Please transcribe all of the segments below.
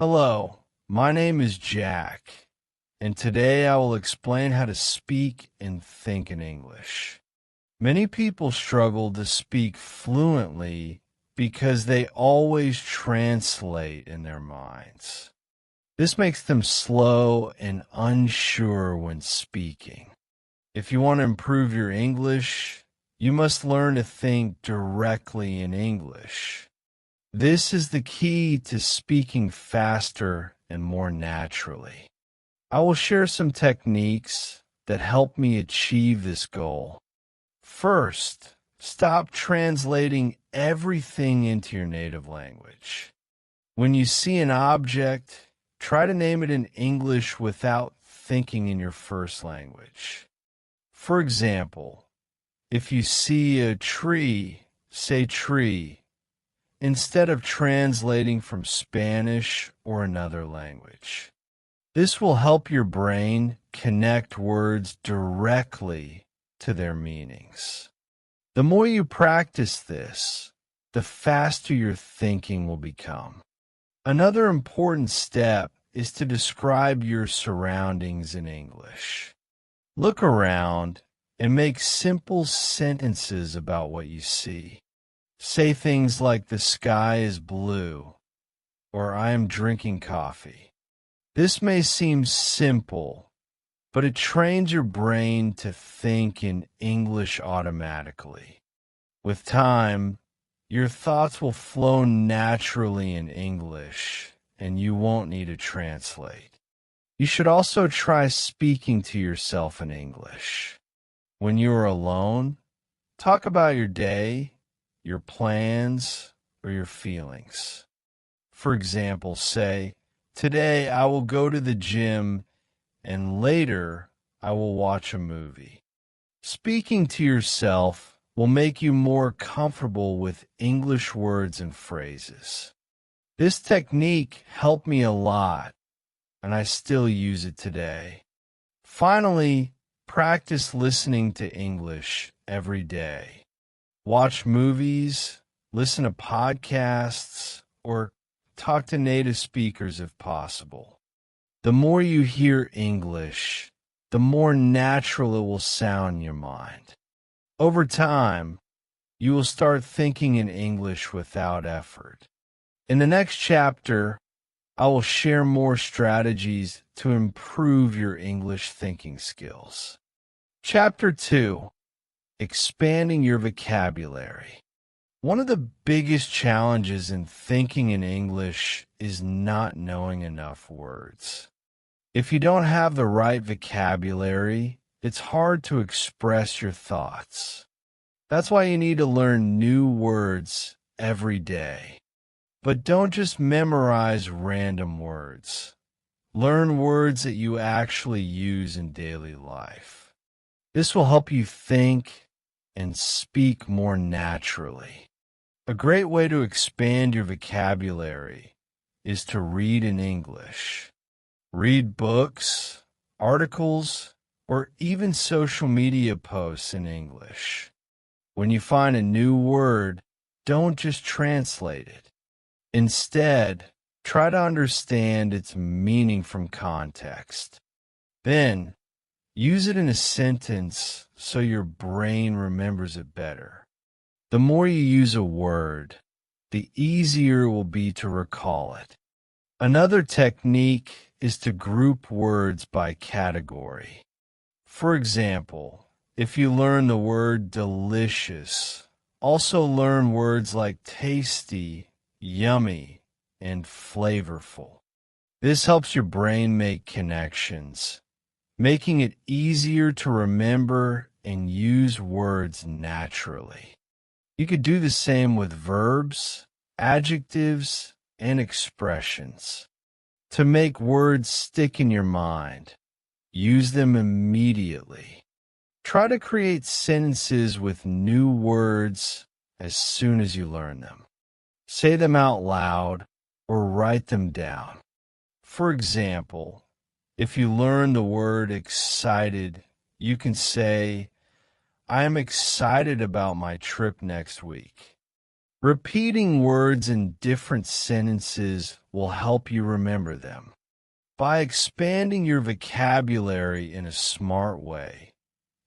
Hello, my name is Jack, and today I will explain how to speak and think in English. Many people struggle to speak fluently because they always translate in their minds. This makes them slow and unsure when speaking. If you want to improve your English, you must learn to think directly in English. This is the key to speaking faster and more naturally. I will share some techniques that help me achieve this goal. First, stop translating everything into your native language. When you see an object, try to name it in English without thinking in your first language. For example, if you see a tree, say tree, instead of translating from Spanish or another language. This will help your brain connect words directly to their meanings. The more you practice this, the faster your thinking will become. Another important step is to describe your surroundings in English. Look around and make simple sentences about what you see. Say things like the sky is blue or I am drinking coffee. This may seem simple, but it trains your brain to think in English automatically. With time, your thoughts will flow naturally in English and you won't need to translate. You should also try speaking to yourself in English. When you are alone, talk about your day, your plans, or your feelings. For example, say, today I will go to the gym and later I will watch a movie. Speaking to yourself will make you more comfortable with English words and phrases. This technique helped me a lot, and I still use it today. Finally, practice listening to English every day. Watch movies, listen to podcasts, or talk to native speakers if possible. The more you hear English, the more natural it will sound in your mind. Over time, you will start thinking in English without effort. In the next chapter, I will share more strategies to improve your English thinking skills. Chapter 2. Expanding your vocabulary. One of the biggest challenges in thinking in English is not knowing enough words. If you don't have the right vocabulary, it's hard to express your thoughts. That's why you need to learn new words every day. But don't just memorize random words. Learn words that you actually use in daily life. This will help you think and speak more naturally. A great way to expand your vocabulary is to read in English. Read books, articles, or even social media posts in English. When you find a new word, don't just translate it. Instead, try to understand its meaning from context. Then, use it in a sentence so your brain remembers it better. The more you use a word, the easier it will be to recall it. Another technique is to group words by category. For example, if you learn the word delicious, also learn words like tasty, yummy, and flavorful. This helps your brain make connections, making it easier to remember and use words naturally. You could do the same with verbs, adjectives, and expressions. To make words stick in your mind, use them immediately. Try to create sentences with new words as soon as you learn them. Say them out loud or write them down. For example, if you learn the word excited, you can say, I am excited about my trip next week. Repeating words in different sentences will help you remember them. By expanding your vocabulary in a smart way,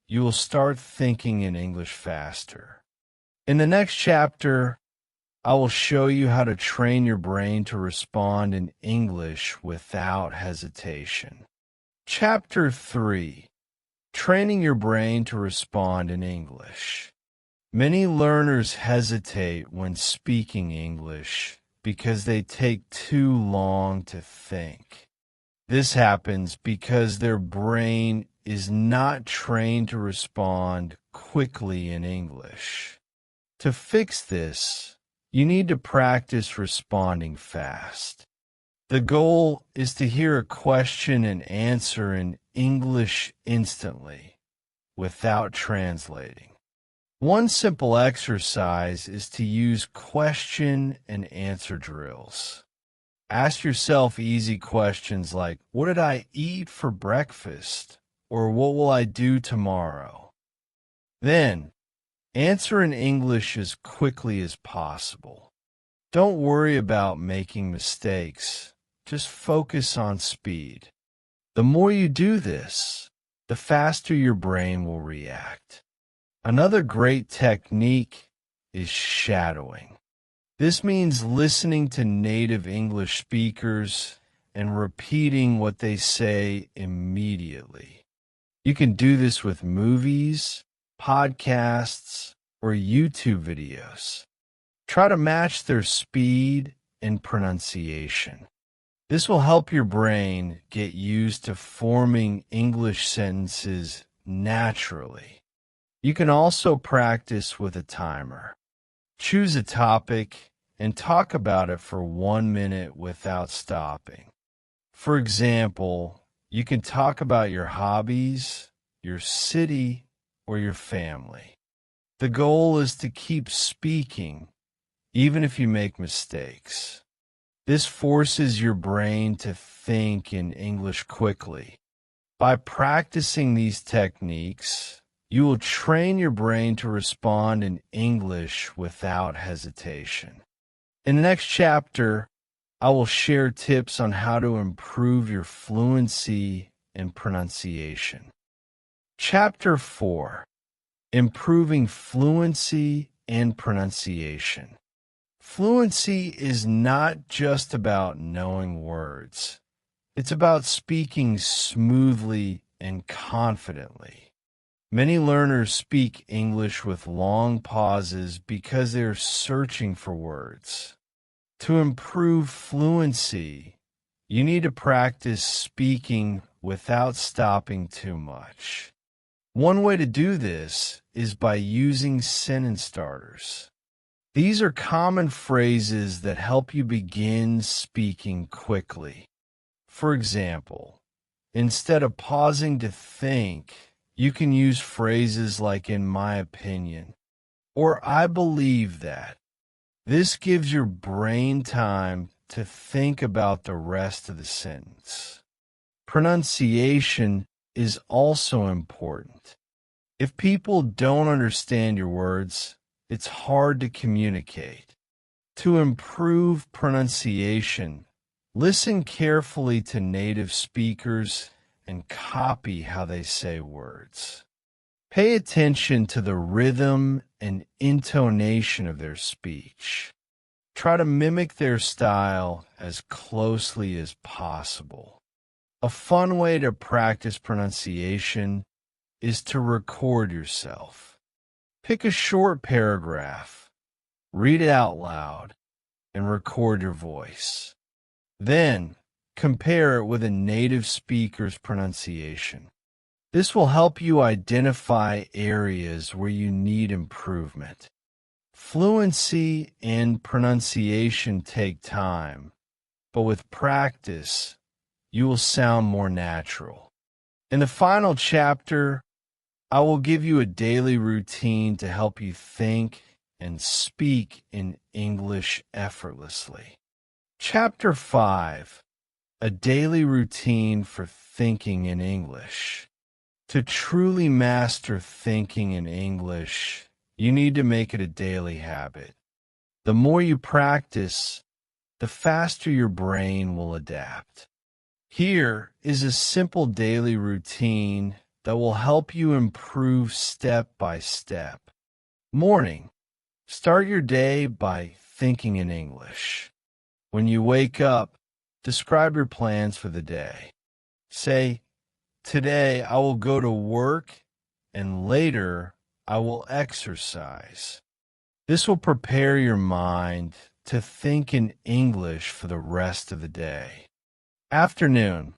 you will start thinking in English faster. In the next chapter, I will show you how to train your brain to respond in English without hesitation. Chapter 3. Training your brain to respond in English. Many learners hesitate when speaking English because they take too long to think. This happens because their brain is not trained to respond quickly in English. To fix this, you need to practice responding fast. The goal is to hear a question and answer in English instantly, without translating. One simple exercise is to use question and answer drills. Ask yourself easy questions like, what did I eat for breakfast? Or what will I do tomorrow? Then, answer in English as quickly as possible. Don't worry about making mistakes. Just focus on speed. The more you do this, the faster your brain will react. Another great technique is shadowing. This means listening to native English speakers and repeating what they say immediately. You can do this with movies, podcasts, or YouTube videos. Try to match their speed and pronunciation. This will help your brain get used to forming English sentences naturally. You can also practice with a timer. Choose a topic and talk about it for 1 minute without stopping. For example, you can talk about your hobbies, your city, or your family. The goal is to keep speaking, even if you make mistakes. This forces your brain to think in English quickly. By practicing these techniques, you will train your brain to respond in English without hesitation. In the next chapter, I will share tips on how to improve your fluency and pronunciation. Chapter 4. Improving fluency and pronunciation. Fluency is not just about knowing words. It's about speaking smoothly and confidently. Many learners speak English with long pauses because they're searching for words. To improve fluency, you need to practice speaking without stopping too much. One way to do this is by using sentence starters. These are common phrases that help you begin speaking quickly. For example, instead of pausing to think, you can use phrases like "in my opinion" or "I believe that." This gives your brain time to think about the rest of the sentence. Pronunciation is also important. If people don't understand your words, it's hard to communicate. To improve pronunciation, listen carefully to native speakers and copy how they say words. Pay attention to the rhythm and intonation of their speech. Try to mimic their style as closely as possible. A fun way to practice pronunciation is to record yourself. Pick a short paragraph, read it out loud, and record your voice. Then, compare it with a native speaker's pronunciation. This will help you identify areas where you need improvement. Fluency and pronunciation take time, but with practice, you will sound more natural. In the final chapter, I will give you a daily routine to help you think and speak in English effortlessly. Chapter 5. A daily routine for thinking in English. To truly master thinking in English, you need to make it a daily habit. The more you practice, the faster your brain will adapt. Here is a simple daily routine that will help you improve step by step. Morning. Start your day by thinking in English. When you wake up, describe your plans for the day. Say, "Today I will go to work and later I will exercise." This will prepare your mind to think in English for the rest of the day. Afternoon.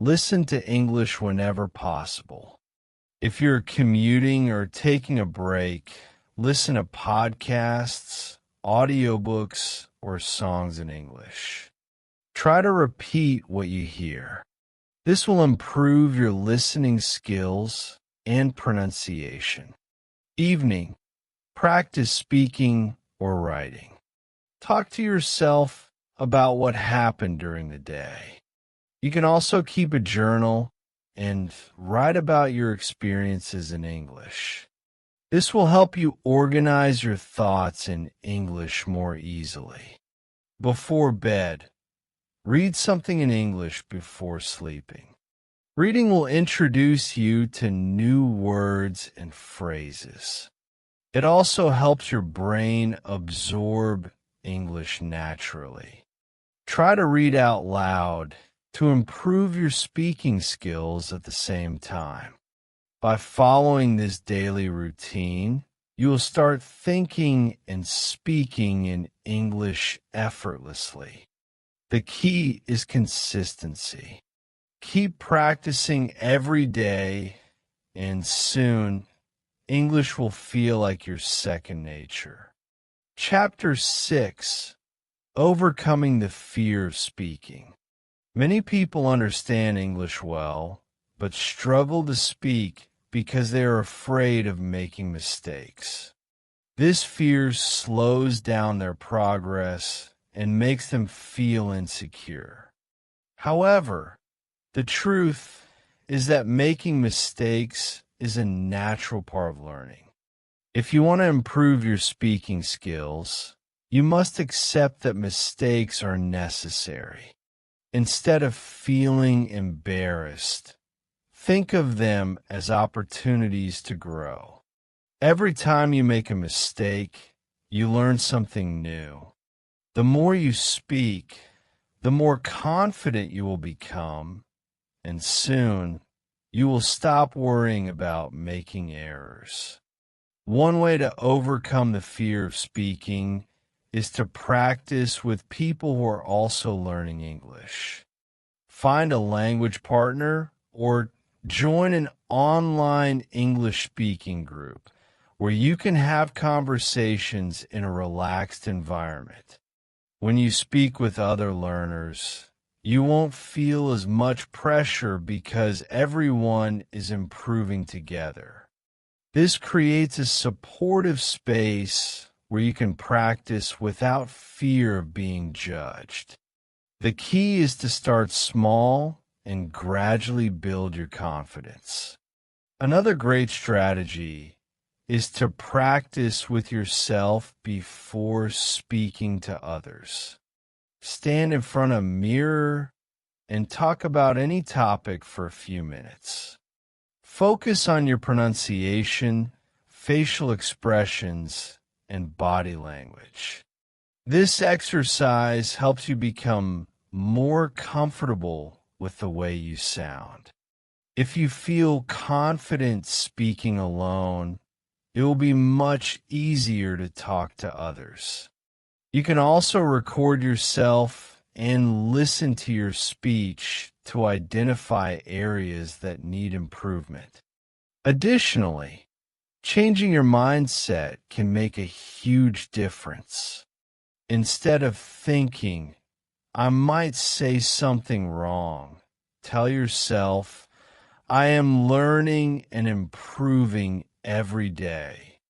Listen to English whenever possible. If you're commuting or taking a break, listen to podcasts, audiobooks, or songs in English. Try to repeat what you hear. This will improve your listening skills and pronunciation. Evening. Practice speaking or writing. Talk to yourself about what happened during the day. You can also keep a journal and write about your experiences in English. This will help you organize your thoughts in English more easily. Before bed, read something in English before sleeping. Reading will introduce you to new words and phrases. It also helps your brain absorb English naturally. Try to read out loud to improve your speaking skills at the same time. By following this daily routine, you will start thinking and speaking in English effortlessly. The key is consistency. Keep practicing every day, and soon English will feel like your second nature. Chapter 6: Overcoming the Fear of Speaking. Many people understand English well, but struggle to speak because they are afraid of making mistakes. This fear slows down their progress and makes them feel insecure. However, the truth is that making mistakes is a natural part of learning. If you want to improve your speaking skills, you must accept that mistakes are necessary. Instead of feeling embarrassed, think of them as opportunities to grow. Every time you make a mistake, you learn something new. The more you speak, the more confident you will become, and soon you will stop worrying about making errors. One way to overcome the fear of speaking is to practice with people who are also learning English. Find a language partner or join an online English speaking group where you can have conversations in a relaxed environment. When you speak with other learners, you won't feel as much pressure because everyone is improving together. This creates a supportive space where you can practice without fear of being judged. The key is to start small and gradually build your confidence. Another great strategy is to practice with yourself before speaking to others. Stand in front of a mirror and talk about any topic for a few minutes. Focus on your pronunciation, facial expressions, and body language. This exercise helps you become more comfortable with the way you sound. If you feel confident speaking alone, it will be much easier to talk to others. You can also record yourself and listen to your speech to identify areas that need improvement. Additionally, changing your mindset can make a huge difference. Instead of thinking, "I might say something wrong," tell yourself, "I am learning and improving every day."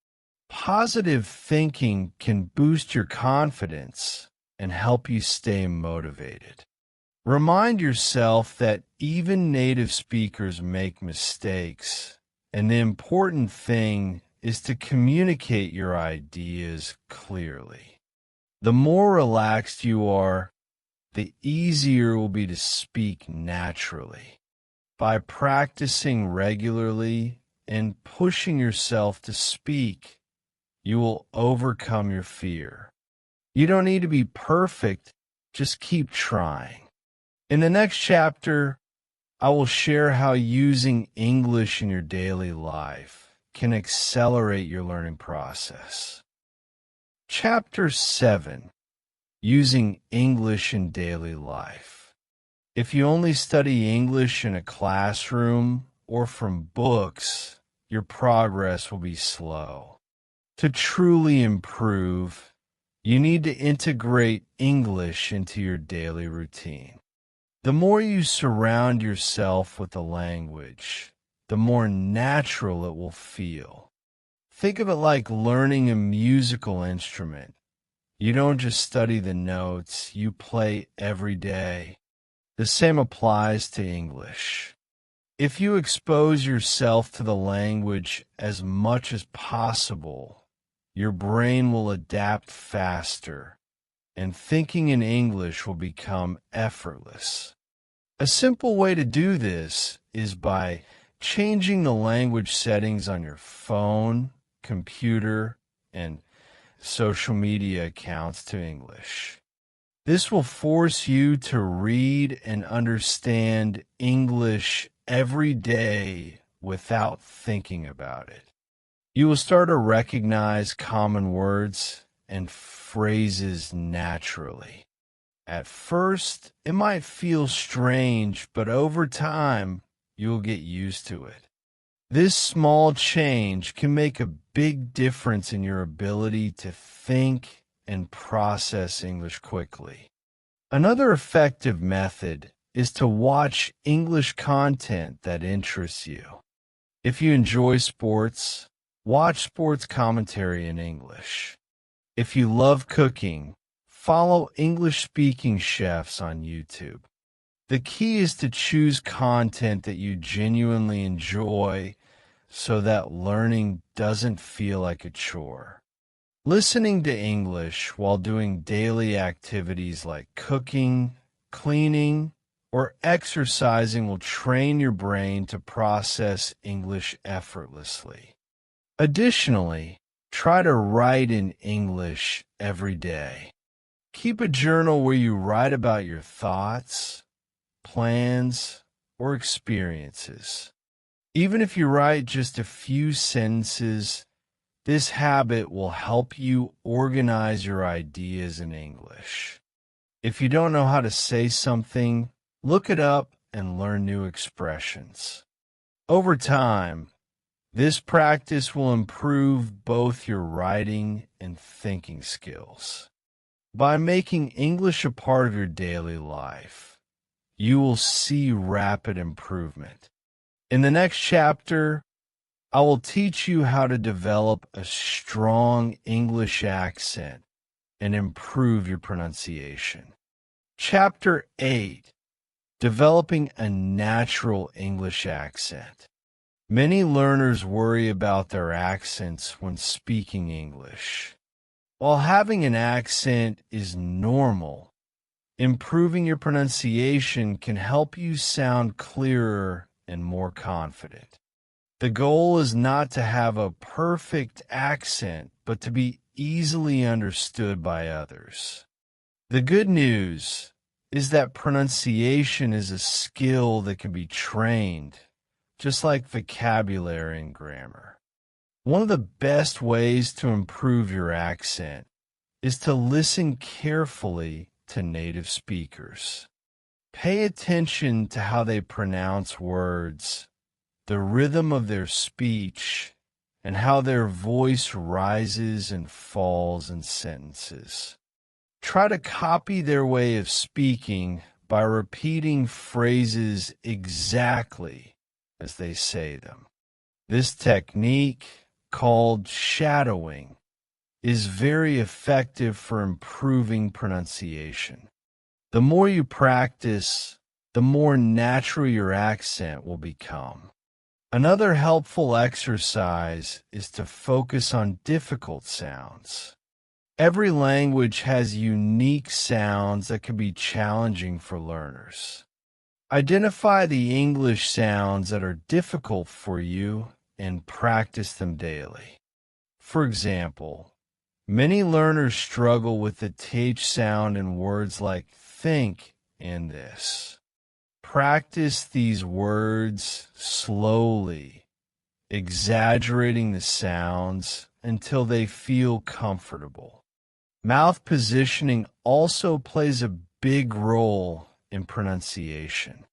Positive thinking can boost your confidence and help you stay motivated. Remind yourself that even native speakers make mistakes, and the important thing is to communicate your ideas clearly. The more relaxed you are, the easier it will be to speak naturally. By practicing regularly and pushing yourself to speak, you will overcome your fear. You don't need to be perfect, just keep trying. In the next chapter, I will share how using English in your daily life can accelerate your learning process. Chapter 7: Using English in Daily Life. If you only study English in a classroom or from books, your progress will be slow. To truly improve, you need to integrate English into your daily routine. The more you surround yourself with the language, the more natural it will feel. Think of it like learning a musical instrument. You don't just study the notes, you play every day. The same applies to English. If you expose yourself to the language as much as possible, your brain will adapt faster, and thinking in English will become effortless. A simple way to do this is by changing the language settings on your phone, computer, and social media accounts to English. This will force you to read and understand English every day without thinking about it. You will start to recognize common words and phrases naturally. At first, it might feel strange, but over time, you will get used to it. This small change can make a big difference in your ability to think and process English quickly. Another effective method is to watch English content that interests you. If you enjoy sports, watch sports commentary in English. If you love cooking, follow English-speaking chefs on YouTube. The key is to choose content that you genuinely enjoy so that learning doesn't feel like a chore. Listening to English while doing daily activities like cooking, cleaning, or exercising will train your brain to process English effortlessly. Additionally, try to write in English every day. Keep a journal where you write about your thoughts, plans, or experiences. Even if you write just a few sentences, this habit will help you organize your ideas in English. If you don't know how to say something, look it up and learn new expressions. Over time, this practice will improve both your writing and thinking skills. By making English a part of your daily life, you will see rapid improvement. In the next chapter, I will teach you how to develop a strong English accent and improve your pronunciation. Chapter 8: Developing a natural English accent. Many learners worry about their accents when speaking English. While having an accent is normal, improving your pronunciation can help you sound clearer and more confident. The goal is not to have a perfect accent, but to be easily understood by others. The good news is that pronunciation is a skill that can be trained, just like vocabulary and grammar. One of the best ways to improve your accent is to listen carefully to native speakers. Pay attention to how they pronounce words, the rhythm of their speech, and how their voice rises and falls in sentences. Try to copy their way of speaking by repeating phrases exactly as they say them. This technique, called shadowing, is very effective for improving pronunciation. The more you practice, the more natural your accent will become. Another helpful exercise is to focus on difficult sounds. Every language has unique sounds that can be challenging for learners. Identify the English sounds that are difficult for you and practice them daily. For example, many learners struggle with the th sound in words like think and this. Practice these words slowly, exaggerating the sounds until they feel comfortable. Mouth positioning also plays a big role in pronunciation.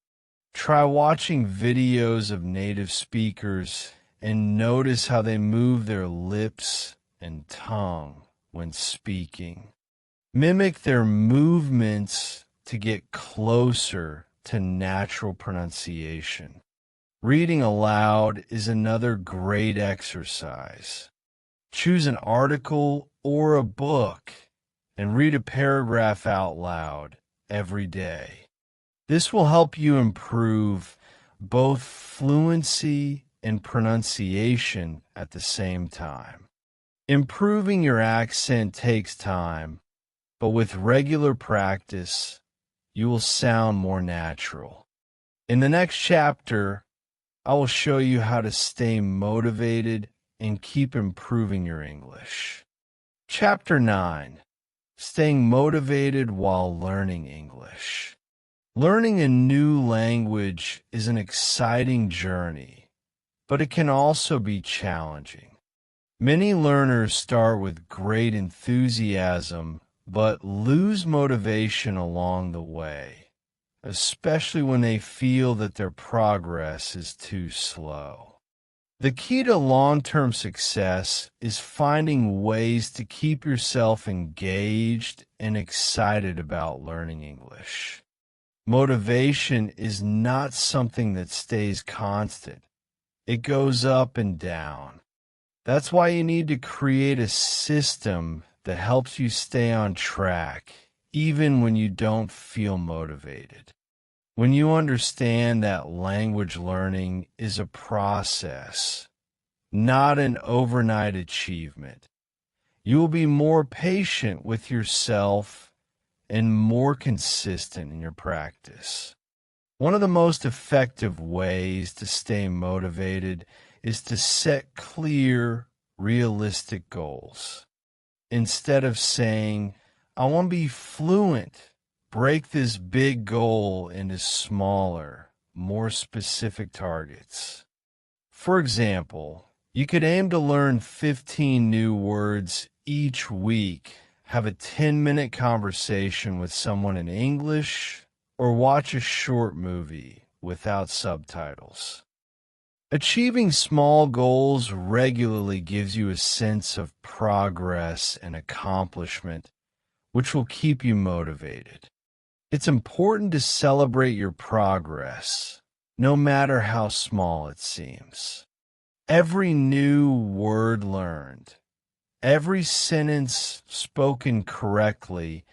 Try watching videos of native speakers and notice how they move their lips and tongue when speaking. Mimic their movements to get closer to natural pronunciation. Reading aloud is another great exercise. Choose an article or a book and read a paragraph out loud every day. This will help you improve both fluency and pronunciation at the same time. Improving your accent takes time, but with regular practice, you will sound more natural. In the next chapter, I will show you how to stay motivated and keep improving your English. Chapter 9. Staying motivated while learning English. Learning a new language is an exciting journey, but it can also be challenging. Many learners start with great enthusiasm, but lose motivation along the way, especially when they feel that their progress is too slow. The key to long-term success is finding ways to keep yourself engaged and excited about learning English. Motivation is not something that stays constant. It goes up and down. That's why you need to create a system that helps you stay on track, even when you don't feel motivated. When you understand that language learning is a process, not an overnight achievement, you will be more patient with yourself and more consistent in your practice. One of the most effective ways to stay motivated is to set clear, realistic goals. Instead of saying, I want to be fluent, break this big goal into smaller, more specific targets. For example, you could aim to learn 15 new words each week, have a 10-minute conversation with someone in English, or watch a short movie without subtitles. Achieving small goals regularly gives you a sense of progress and accomplishment, which will keep you motivated. It's important to celebrate your progress, no matter how small it seems. Every new word learned, every sentence spoken correctly,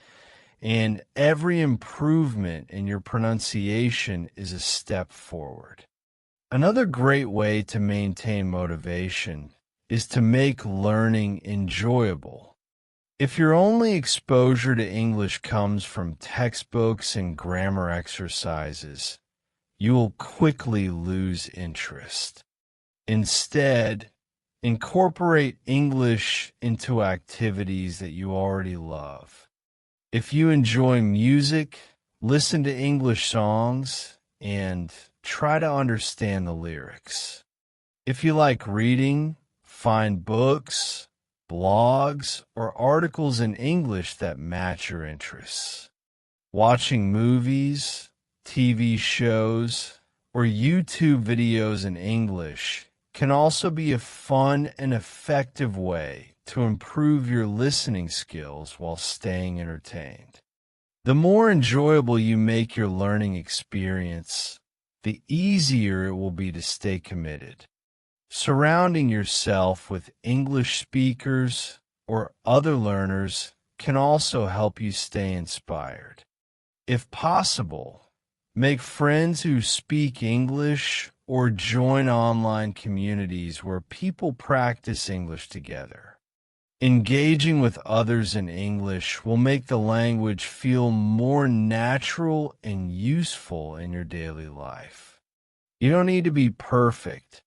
and every improvement in your pronunciation is a step forward. Another great way to maintain motivation is to make learning enjoyable. If your only exposure to English comes from textbooks and grammar exercises, you will quickly lose interest. Instead, incorporate English into activities that you already love. If you enjoy music, listen to English songs and try to understand the lyrics. If you like reading, find books, blogs, or articles in English that match your interests. Watching movies, TV shows, or YouTube videos in English can also be a fun and effective way to improve your listening skills while staying entertained. The more enjoyable you make your learning experience, the easier it will be to stay committed. Surrounding yourself with English speakers or other learners can also help you stay inspired. If possible, make friends who speak English or join online communities where people practice English together. Engaging with others in English will make the language feel more natural and useful in your daily life. You don't need to be perfect.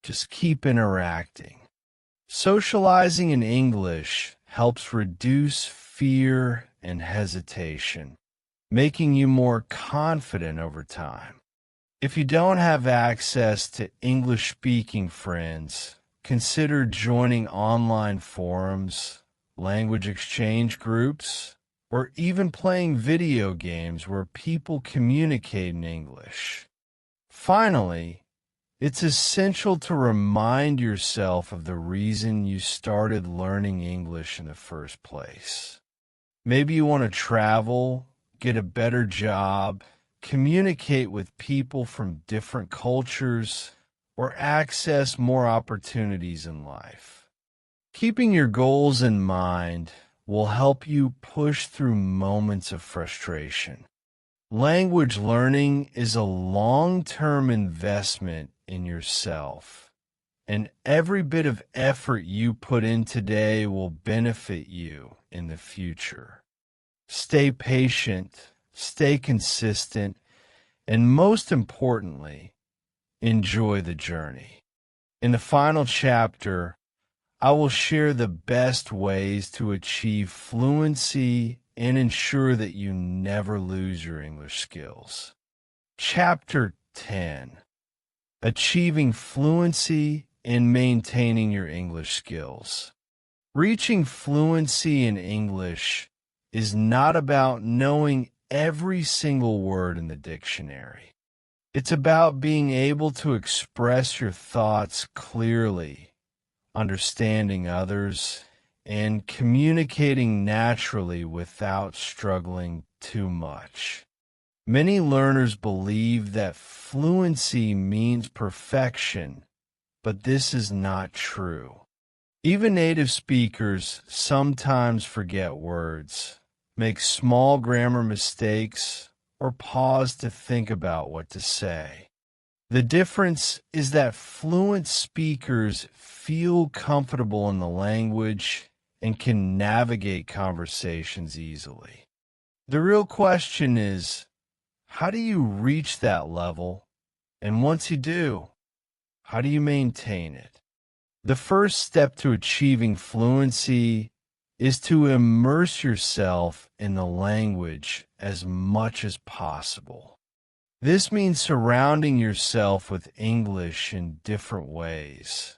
Just keep interacting. Socializing in English helps reduce fear and hesitation, making you more confident over time. If you don't have access to English-speaking friends, consider joining online forums, language exchange groups, or even playing video games where people communicate in English. Finally, it's essential to remind yourself of the reason you started learning English in the first place. Maybe you want to travel, get a better job, communicate with people from different cultures, or access more opportunities in life. Keeping your goals in mind will help you push through moments of frustration. Language learning is a long-term investment in yourself, and every bit of effort you put in today will benefit you in the future. Stay patient, stay consistent, and most importantly, enjoy the journey. In the final chapter, I will share the best ways to achieve fluency and ensure that you never lose your English skills. Chapter 10: Achieving Fluency and Maintaining Your English Skills. Reaching fluency in English is not about knowing every single word in the dictionary. It's about being able to express your thoughts clearly, understanding others, and communicating naturally without struggling too much. Many learners believe that fluency means perfection, but this is not true. Even native speakers sometimes forget words, make small grammar mistakes, or pause to think about what to say. The difference is that fluent speakers feel comfortable in the language and can navigate conversations easily. The real question is, how do you reach that level? And once you do, how do you maintain it? The first step to achieving fluency is to immerse yourself in the language as much as possible. This means surrounding yourself with English in different ways.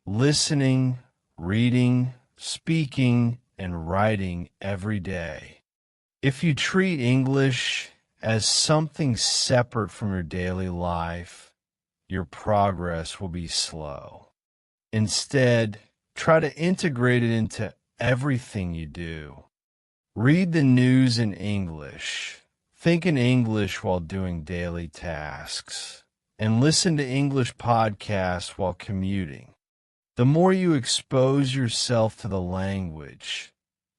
Listening, reading, speaking, and writing every day. If you treat English as something separate from your daily life, your progress will be slow. Instead, try to integrate it into everything you do. Read the news in English. Think in English while doing daily tasks, and listen to English podcasts while commuting. The more you expose yourself to the language,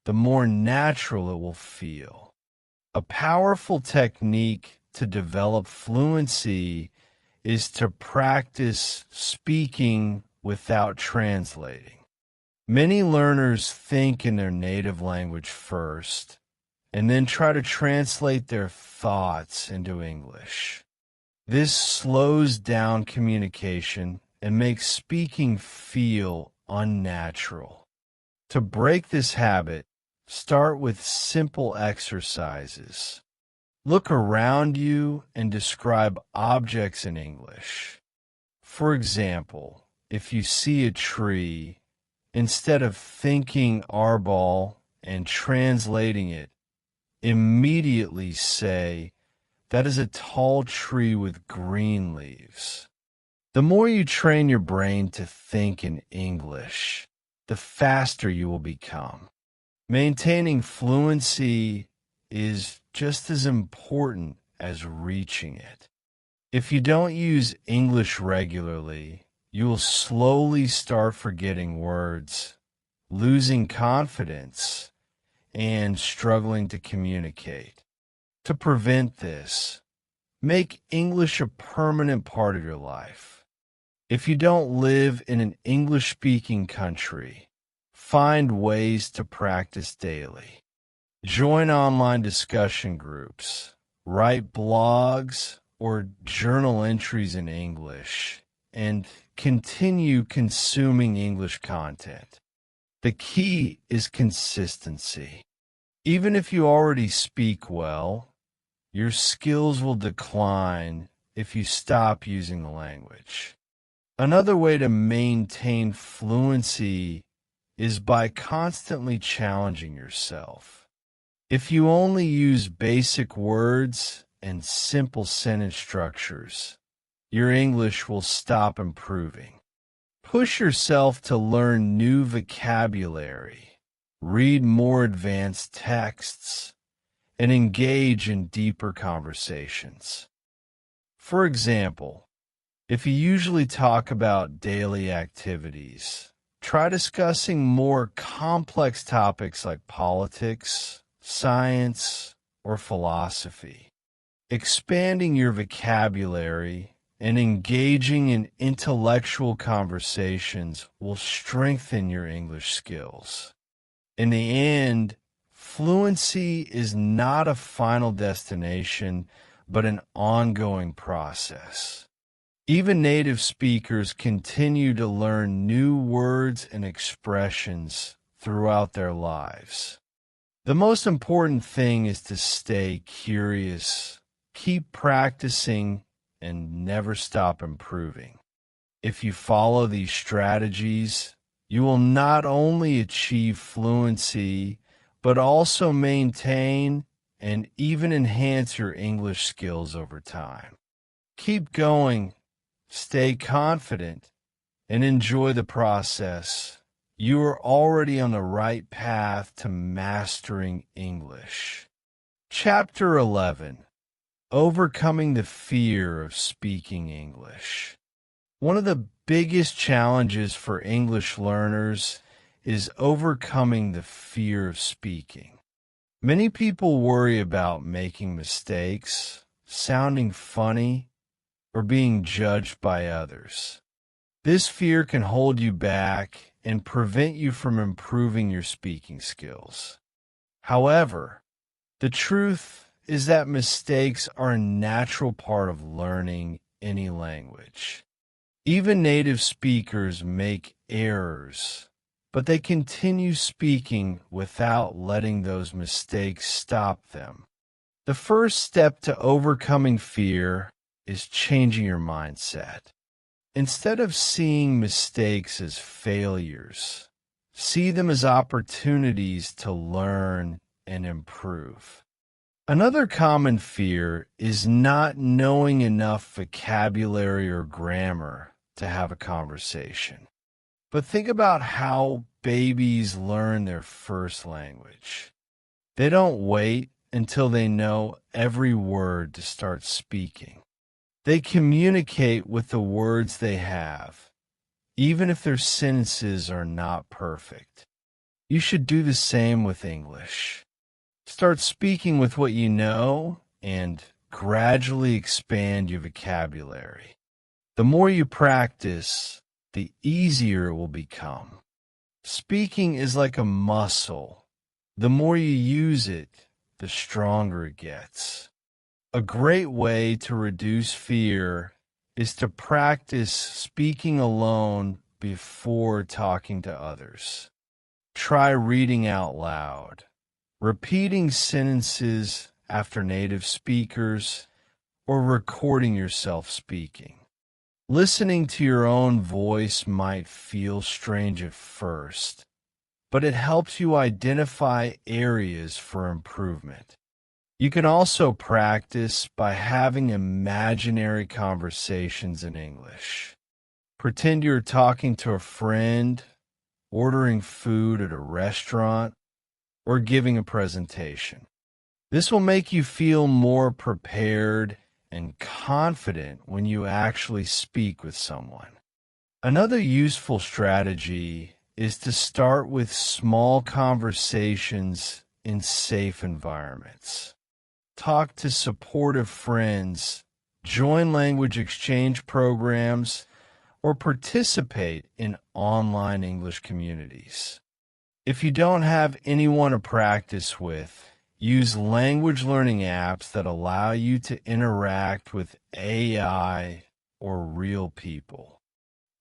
the more natural it will feel. A powerful technique to develop fluency is to practice speaking without translating. Many learners think in their native language first, and then try to translate their thoughts into English. This slows down communication and makes speaking feel unnatural. To break this habit, start with simple exercises. Look around you and describe objects in English. For example, if you see a tree, instead of thinking arbol and translating it, immediately say, "That is a tall tree with green leaves." The more you train your brain to think in English, the faster you will become. Maintaining fluency is just as important as reaching it. If you don't use English regularly, you will slowly start forgetting words, losing confidence, and struggling to communicate. To prevent this, make English a permanent part of your life. If you don't live in an English-speaking country, find ways to practice daily. Join online discussion groups, write blogs or journal entries in English, and continue consuming English content. The key is consistency. Even if you already speak well, your skills will decline if you stop using the language. Another way to maintain fluency is by constantly challenging yourself. If you only use basic words and simple sentence structures, your English will stop improving. Push yourself to learn new vocabulary, read more advanced texts, and engage in deeper conversations. For example, if you usually talk about daily activities, try discussing more complex topics like politics, science, or philosophy. Expanding your vocabulary and engaging in intellectual conversations will strengthen your English skills. In the end, fluency is not a final destination, but an ongoing process. Even native speakers continue to learn new words and expressions throughout their lives. The most important thing is to stay curious, keep practicing, and never stop improving. If you follow these strategies, you will not only achieve fluency, but also maintain and even enhance your English skills over time. Keep going, stay confident, and enjoy the process. You are already on the right path to mastering English. Chapter 11. Overcoming the fear of speaking English. One of the biggest challenges for English learners is overcoming the fear of speaking. Many people worry about making mistakes, sounding funny, or being judged by others. This fear can hold you back and prevent you from improving your speaking skills. However, the truth is that mistakes are a natural part of learning any language. Even native speakers make errors, but they continue speaking without letting those mistakes stop them. The first step to overcoming fear is changing your mindset. Instead of seeing mistakes as failures, see them as opportunities to learn and improve. Another common fear is not knowing enough vocabulary or grammar to have a conversation. But think about how babies learn their first language. They don't wait until they know every word to start speaking. They communicate with the words they have, even if their sentences are not perfect. You should do the same with English. Start speaking with what you know and gradually expand your vocabulary. The more you practice, the easier it will become. Speaking is like a muscle. The more you use it, the stronger it gets. A great way to reduce fear is to practice speaking alone before talking to others. Try reading out loud, repeating sentences after native speakers, or recording yourself speaking. Listening to your own voice might feel strange at first, but it helps you identify areas for improvement. You can also practice by having imaginary conversations in English. Pretend you're talking to a friend, ordering food at a restaurant, or giving a presentation. This will make you feel more prepared and confident when you actually speak with someone. Another useful strategy is to start with small conversations in safe environments. Talk to supportive friends, join language exchange programs, or participate in online English communities. If you don't have anyone to practice with, use language learning apps that allow you to interact with AI or real people.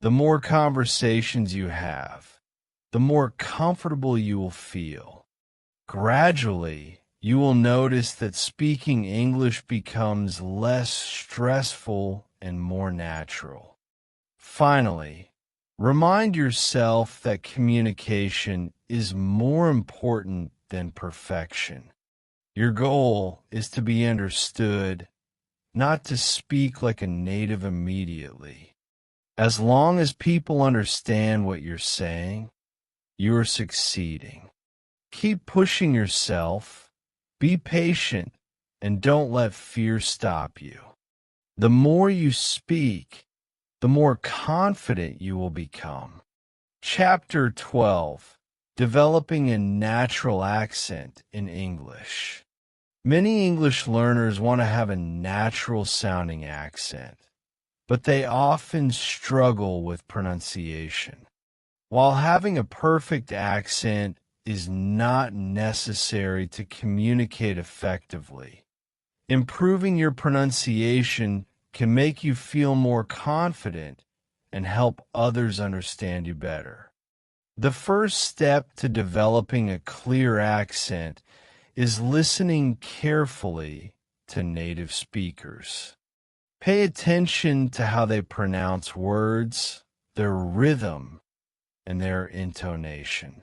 The more conversations you have, the more comfortable you will feel. Gradually, you will notice that speaking English becomes less stressful and more natural. Finally, remind yourself that communication is more important than perfection. Your goal is to be understood, not to speak like a native immediately. As long as people understand what you're saying, you're succeeding. Keep pushing yourself, be patient, and don't let fear stop you. The more you speak, the more confident you will become. Chapter 12: Developing a Natural Accent in English. Many English learners want to have a natural sounding accent, but they often struggle with pronunciation. While having a perfect accent is not necessary to communicate effectively, improving your pronunciation can make you feel more confident and help others understand you better. The first step to developing a clear accent is listening carefully to native speakers. Pay attention to how they pronounce words, their rhythm, and their intonation.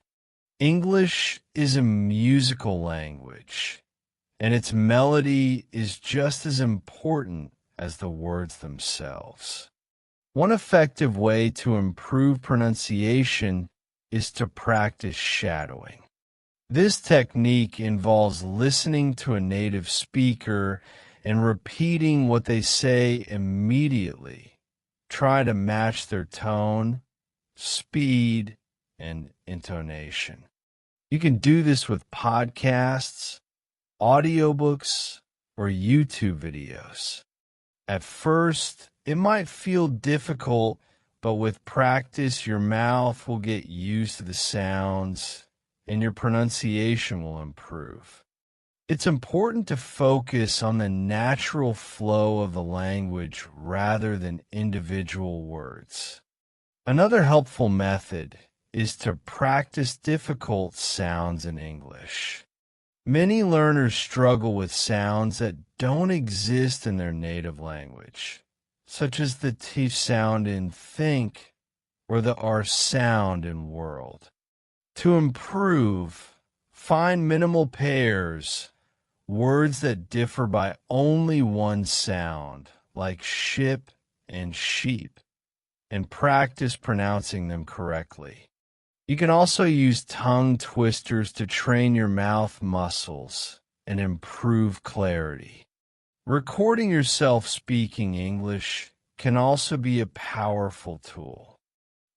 English is a musical language, and its melody is just as important as the words themselves. One effective way to improve pronunciation is to practice shadowing. This technique involves listening to a native speaker and repeating what they say immediately. Try to match their tone, speed, and intonation. You can do this with podcasts, audiobooks, or YouTube videos. At first, it might feel difficult, but with practice, your mouth will get used to the sounds and your pronunciation will improve. It's important to focus on the natural flow of the language rather than individual words. Another helpful method is to practice difficult sounds in English. Many learners struggle with sounds that don't exist in their native language, such as the T sound in think or the R sound in world. To improve, find minimal pairs, words that differ by only one sound, like ship and sheep, and practice pronouncing them correctly. You can also use tongue twisters to train your mouth muscles and improve clarity. Recording yourself speaking English can also be a powerful tool.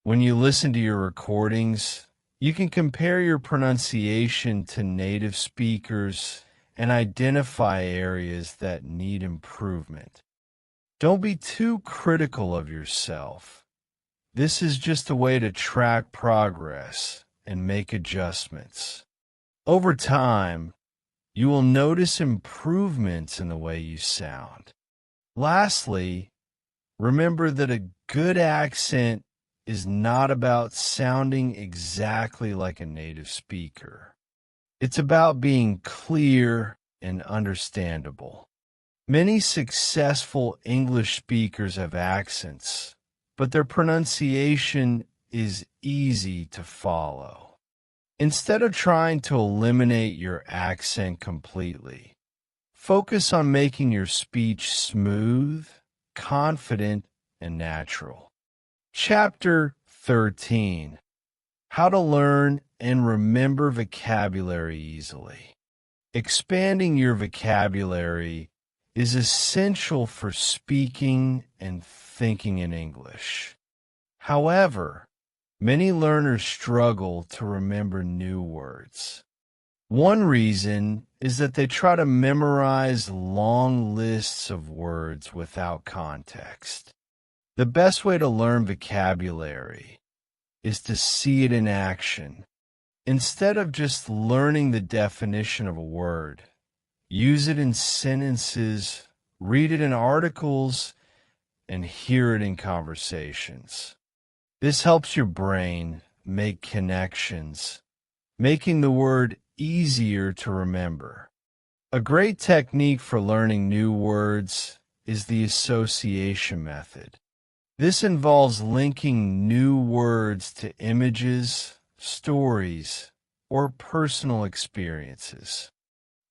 When you listen to your recordings, you can compare your pronunciation to native speakers and identify areas that need improvement. Don't be too critical of yourself. This is just a way to track progress and make adjustments. Over time, you will notice improvements in the way you sound. Lastly, remember that a good accent is not about sounding exactly like a native speaker. It's about being clear and understandable. Many successful English speakers have accents, but their pronunciation is easy to follow. Instead of trying to eliminate your accent completely, focus on making your speech smooth, confident, and natural. Chapter 13: How to Learn and Remember Vocabulary Easily. Expanding your vocabulary is essential for speaking and thinking in English. However, many learners struggle to remember new words. One reason is that they try to memorize long lists of words without context. The best way to learn vocabulary is to see it in action. Instead of just learning the definition of a word, use it in sentences, read it in articles, and hear it in conversations. This helps your brain make connections, making the word easier to remember. A great technique for learning new words is the association method. This involves linking new words to images, stories, or personal experiences.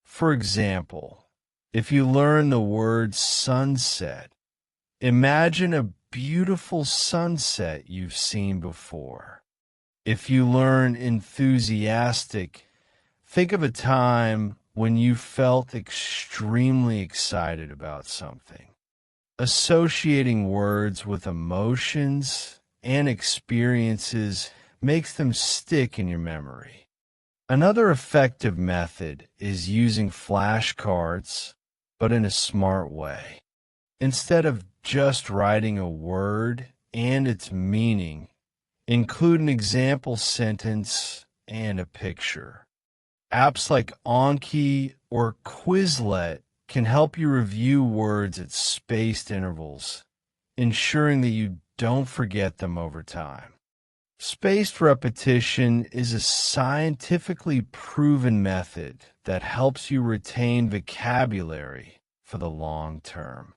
For example, if you learn the word sunset, imagine a beautiful sunset you've seen before. If you learn enthusiastic, think of a time when you felt extremely excited about something. Associating words with emotions and experiences makes them stick in your memory. Another effective method is using flashcards, but in a smart way. Instead of just writing a word and its meaning, include an example sentence and a picture. Apps like Anki or Quizlet can help you review words at spaced intervals, ensuring that you don't forget them over time. Spaced repetition is a scientifically proven method that helps you retain vocabulary for the long term.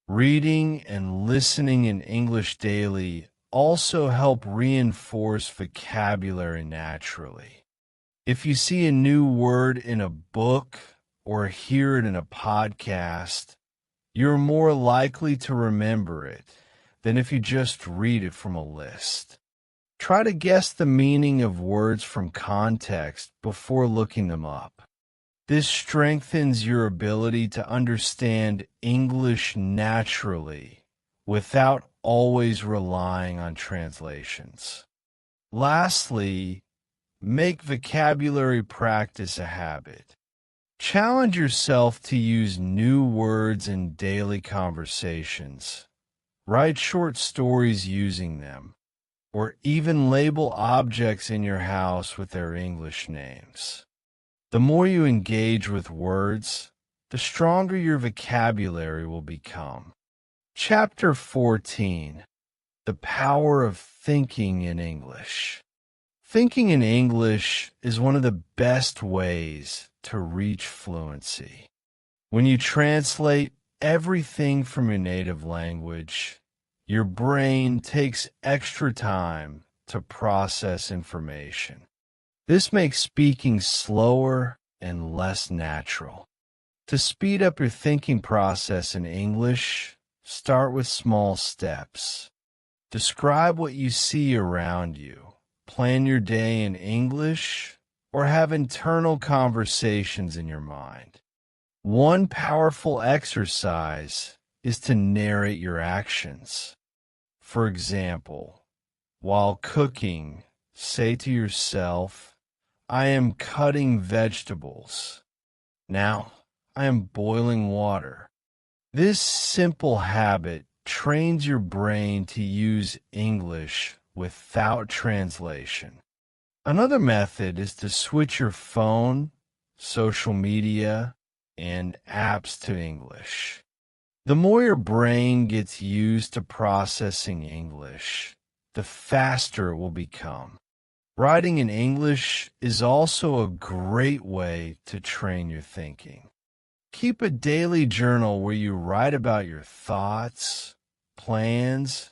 Reading and listening in English daily also help reinforce vocabulary naturally. If you see a new word in a book or hear it in a podcast, you're more likely to remember it than if you just read it from a list. Try to guess the meaning of words from context before looking them up. This strengthens your ability to understand English naturally without always relying on translations. Lastly, make vocabulary practice a habit. Challenge yourself to use new words in daily conversations. Write short stories using them, or even label objects in your house with their English names. The more you engage with words, the stronger your vocabulary will become. Chapter 14: The Power of Thinking in English. Thinking in English is one of the best ways to reach fluency. When you translate everything from your native language, your brain takes extra time to process information. This makes speaking slower and less natural. To speed up your thinking process in English, start with small steps. Describe what you see around you. Plan your day in English, or have internal conversations in your mind. One powerful exercise is to narrate your actions. For example, while cooking, say to yourself, "I am cutting vegetables. Now, I am boiling water." This simple habit trains your brain to use English without translation. Another method is to switch your phone, social media, and apps to English. The more your brain gets used to processing English, the faster it will become. Writing in English is also a great way to train your thinking. Keep a daily journal where you write about your thoughts, plans,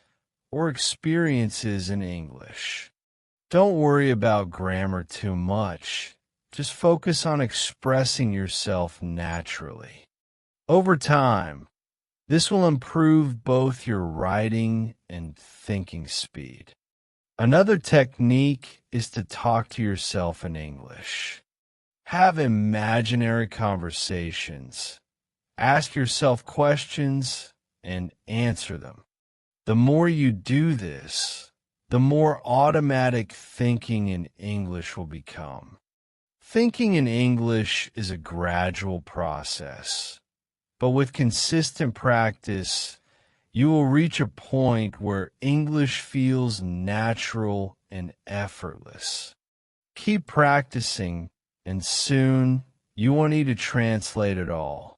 or experiences in English. Don't worry about grammar too much. Just focus on expressing yourself naturally. Over time, this will improve both your writing and thinking speed. Another technique is to talk to yourself in English. Have imaginary conversations. Ask yourself questions and answer them. The more you do this, the more automatic thinking in English will become. Thinking in English is a gradual process, but with consistent practice, you will reach a point where English feels natural and effortless. Keep practicing, and soon you won't need to translate at all.